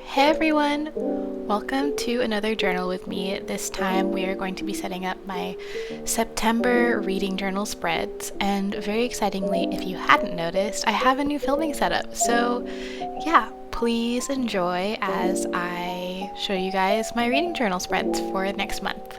Hey everyone! Welcome to another journal with me. This time we are going to be setting up my September reading journal spreads, and very excitingly, if you hadn't noticed, I have a new filming setup. So yeah, please enjoy as I show you guys my reading journal spreads for next month.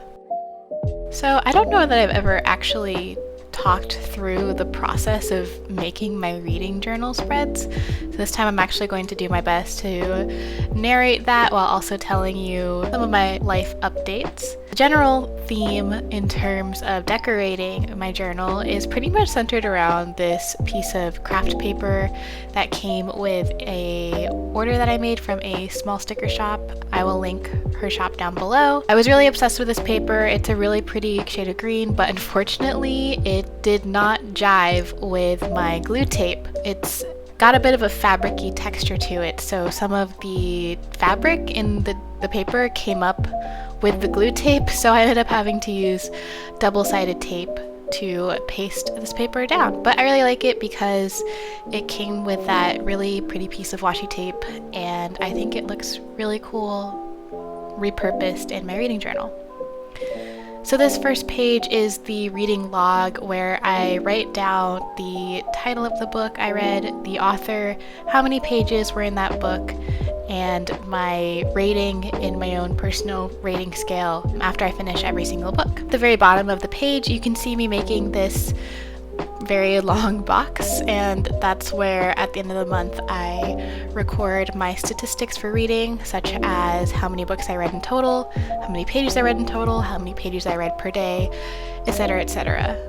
So I don't know that I've ever actually talked through the process of making my reading journal spreads. So this time I'm actually going to do my best to narrate that while also telling you some of my life updates. The general theme in terms of decorating my journal is pretty much centered around this piece of craft paper that came with a order that I made from a small sticker shop. I will link her shop down below. I was really obsessed with this paper. It's a really pretty shade of green, but unfortunately it did not jive with my glue tape. It's got a bit of a fabric-y texture to it, so some of the fabric in the paper came up with the glue tape, so I ended up having to use double-sided tape to paste this paper down. But I really like it because it came with that really pretty piece of washi tape, and I think it looks really cool repurposed in my reading journal. So this first page is the reading log, where I write down the title of the book I read, the author, how many pages were in that book, and my rating in my own personal rating scale after I finish every single book. At the very bottom of the page, you can see me making this very long box, and that's where at the end of the month I record my statistics for reading, such as how many books I read in total, how many pages I read in total, how many pages I read per day, etc., etc.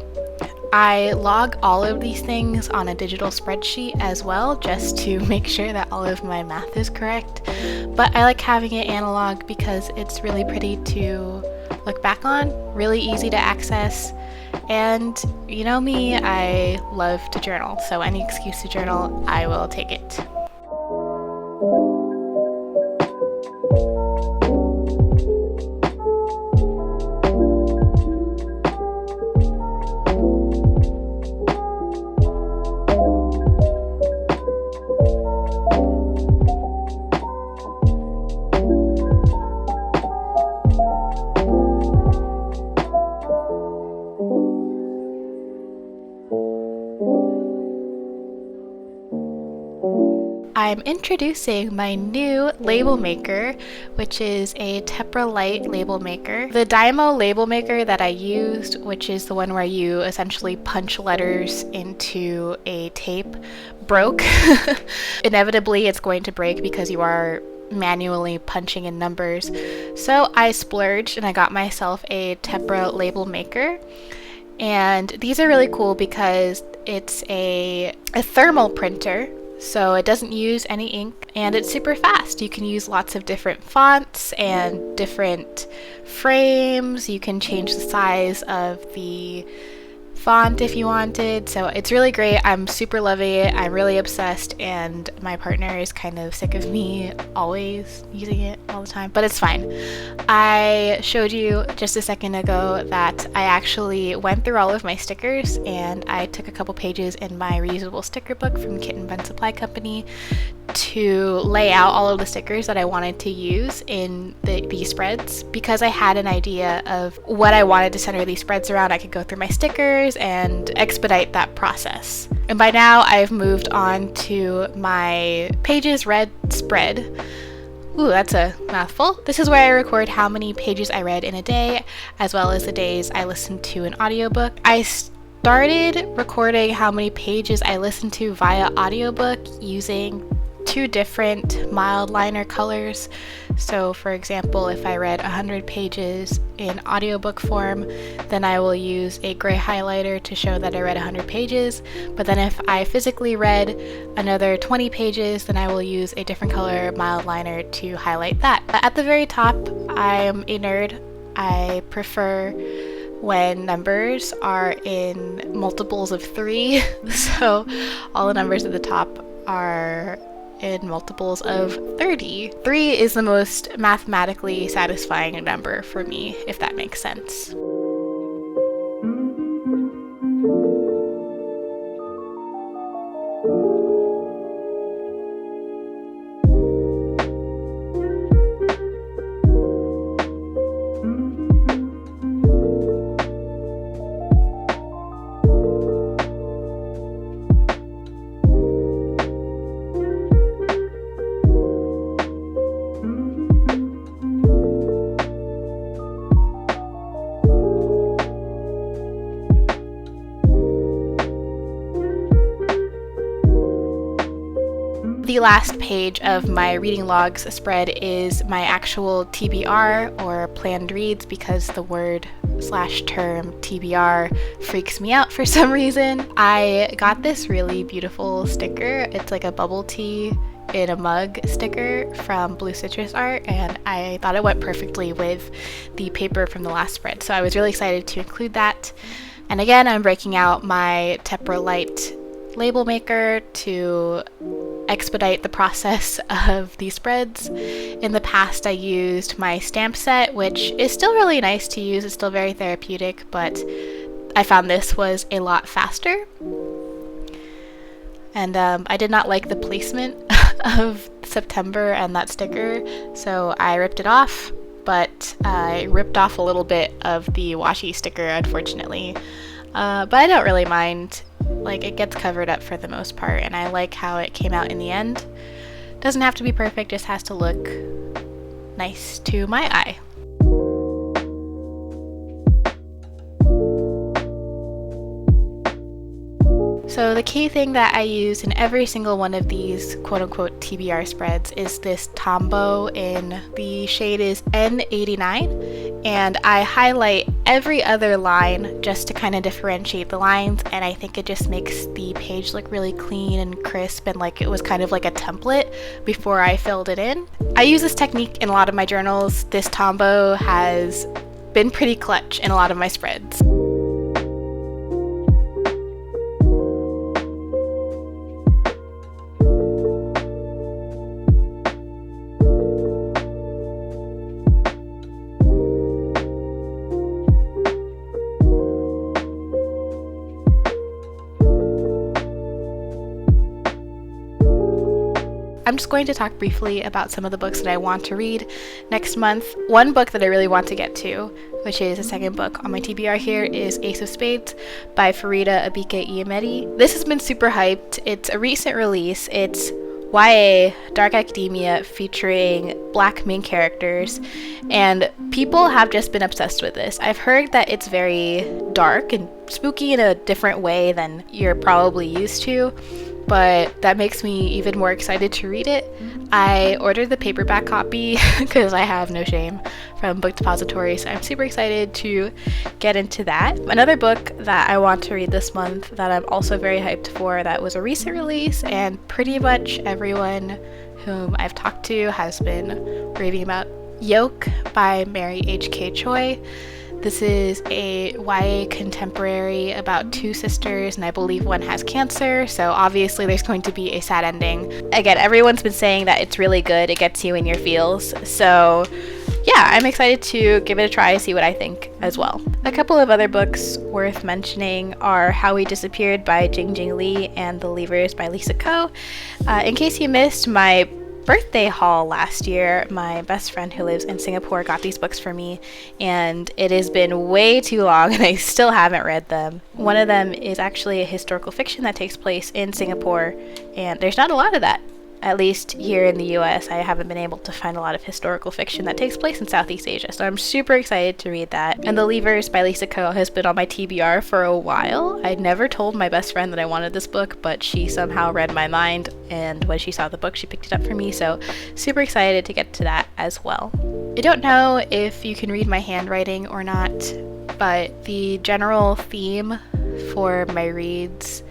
I log all of these things on a digital spreadsheet as well, just to make sure that all of my math is correct, but I like having it analog because it's really pretty to look back on, really easy to access, and you know me, I love to journal, so any excuse to journal, I will take it. I'm introducing my new label maker, which is a Tepralite label maker. The Dymo label maker that I used, which is the one where you essentially punch letters into a tape, broke. Inevitably, it's going to break because you are manually punching in numbers. So I splurged and I got myself a Tepra label maker. And these are really cool because it's a thermal printer. So it doesn't use any ink, and it's super fast. You can use lots of different fonts and different frames. You can change the size of the font if you wanted, so it's really great. I'm super loving it. I'm really obsessed, and my partner is kind of sick of me always using it all the time, but it's fine. I showed you just a second ago that I actually went through all of my stickers, and I took a couple pages in my reusable sticker book from Kit and Bun Supply Company to lay out all of the stickers that I wanted to use in these spreads. Because I had an idea of what I wanted to center these spreads around, I could go through my stickers and expedite that process. And by now I've moved on to my pages read spread. Ooh, that's a mouthful. This is where I record how many pages I read in a day, as well as the days I listened to an audiobook. I started recording how many pages I listened to via audiobook using two different mild liner colors. So for example, if I read 100 pages in audiobook form, then I will use a gray highlighter to show that I read 100 pages. But then if I physically read another 20 pages, then I will use a different color mild liner to highlight that. At the very top, I'm a nerd. I prefer when numbers are in multiples of 3. So all the numbers at the top are in multiples of 30. 3 is the most mathematically satisfying number for me, if that makes sense. The last page of my reading logs spread is my actual TBR, or planned reads, because the word / term TBR freaks me out for some reason. I got this really beautiful sticker. It's like a bubble tea in a mug sticker from Blue Citrus Art, and I thought it went perfectly with the paper from the last spread, so I was really excited to include that. And again, I'm breaking out my Tepra Light label maker to expedite the process of these spreads. In the past, I used my stamp set, which is still really nice to use. It's still very therapeutic, but I found this was a lot faster. And I did not like the placement of September and that sticker, so I ripped it off, but I ripped off a little bit of the washi sticker, unfortunately. But I don't really mind. Like, it gets covered up for the most part, and I like how it came out in the end. Doesn't have to be perfect, just has to look nice to my eye. So the key thing that I use in every single one of these quote-unquote TBR spreads is this Tombow, in the shade is N89, and I highlight every other line just to kind of differentiate the lines, and I think it just makes the page look really clean and crisp, and like it was kind of like a template before I filled it in. I use this technique in a lot of my journals. This Tombow has been pretty clutch in a lot of my spreads. I'm just going to talk briefly about some of the books that I want to read next month. One book that I really want to get to, which is the second book on my TBR here, is Ace of Spades by Farida Abike-Iyemedi. This has been super hyped. It's a recent release. It's YA, dark academia, featuring Black main characters, and people have just been obsessed with this. I've heard that it's very dark and spooky in a different way than you're probably used to, but that makes me even more excited to read it. I ordered the paperback copy because I have no shame from Book Depository, so I'm super excited to get into that. Another book that I want to read this month that I'm also very hyped for, that was a recent release, and pretty much everyone whom I've talked to has been raving about, Yoke by Mary H.K. Choi. This is a YA contemporary about two sisters, and I believe one has cancer, so obviously there's going to be a sad ending. Again, everyone's been saying that it's really good, it gets you in your feels, so yeah, I'm excited to give it a try, see what I think as well. A couple of other books worth mentioning are How We Disappeared by Jing Jing Lee and The Leavers by Lisa Ko. In case you missed my birthday haul last year, my best friend who lives in Singapore got these books for me, and it has been way too long and I still haven't read them. One of them is actually a historical fiction that takes place in Singapore, and there's not a lot of that. At least here in the US, I haven't been able to find a lot of historical fiction that takes place in Southeast Asia, so I'm super excited to read that. And The Leavers by Lisa Ko has been on my TBR for a while. I never told my best friend that I wanted this book, but she somehow read my mind, and when she saw the book, she picked it up for me, so super excited to get to that as well. I don't know if you can read my handwriting or not, but the general theme for my reads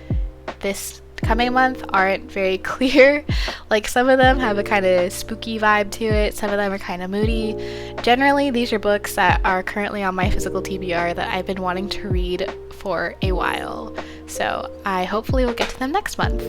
this coming month aren't very clear. Like, some of them have a kind of spooky vibe to it, some of them are kind of moody. Generally, these are books that are currently on my physical TBR that I've been wanting to read for a while, so I hopefully will get to them next month.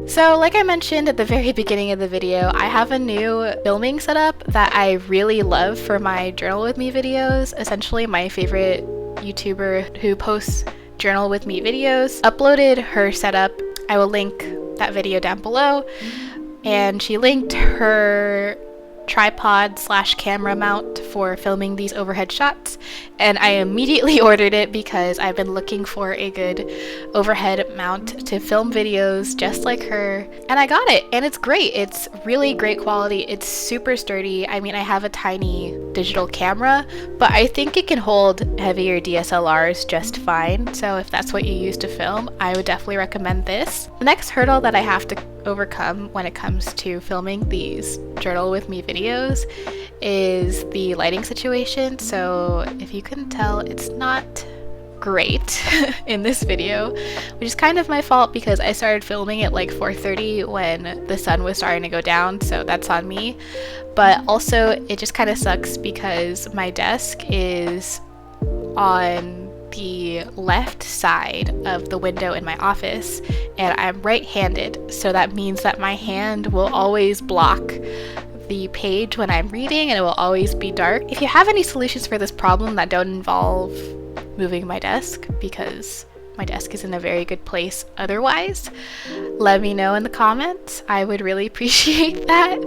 So like I mentioned at the very beginning of the video, I have a new filming setup that I really love for my Journal With Me videos. Essentially, my favorite YouTuber who posts Journal With Me videos uploaded her setup. I will link that video down below. and she linked her tripod slash camera mount for filming these overhead shots, and I immediately ordered it because I've been looking for a good overhead mount to film videos just like her, and I got it, and it's great. It's really great quality. It's super sturdy. I mean, I have a tiny digital camera, but I think it can hold heavier DSLRs just fine, so if that's what you use to film, I would definitely recommend this. The next hurdle that I have to overcome when it comes to filming these journal with me videos is the lighting situation. So if you couldn't tell, it's not great in this video, which is kind of my fault because I started filming at like 4:30 when the sun was starting to go down, so that's on me. But also it just kind of sucks because my desk is on the left side of the window in my office, and I'm right-handed, so that means that my hand will always block the page when I'm reading, and it will always be dark. If you have any solutions for this problem that don't involve moving my desk, because my desk is in a very good place otherwise, let me know in the comments. I would really appreciate that.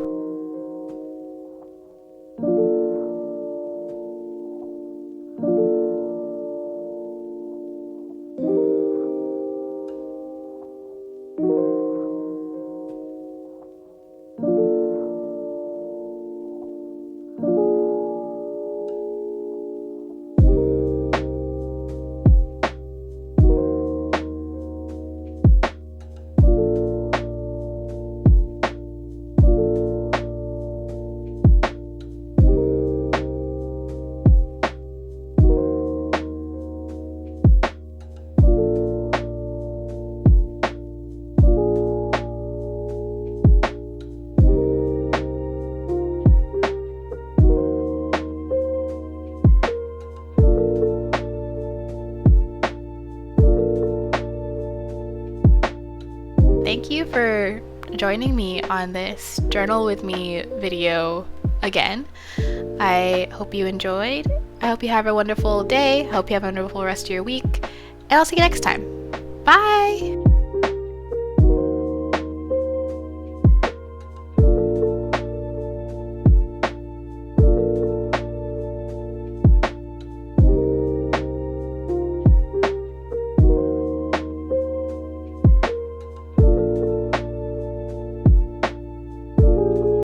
Thank you for joining me on this journal with me video again. I hope you enjoyed. I hope you have a wonderful day. I hope you have a wonderful rest of your week. And I'll see you next time. Bye!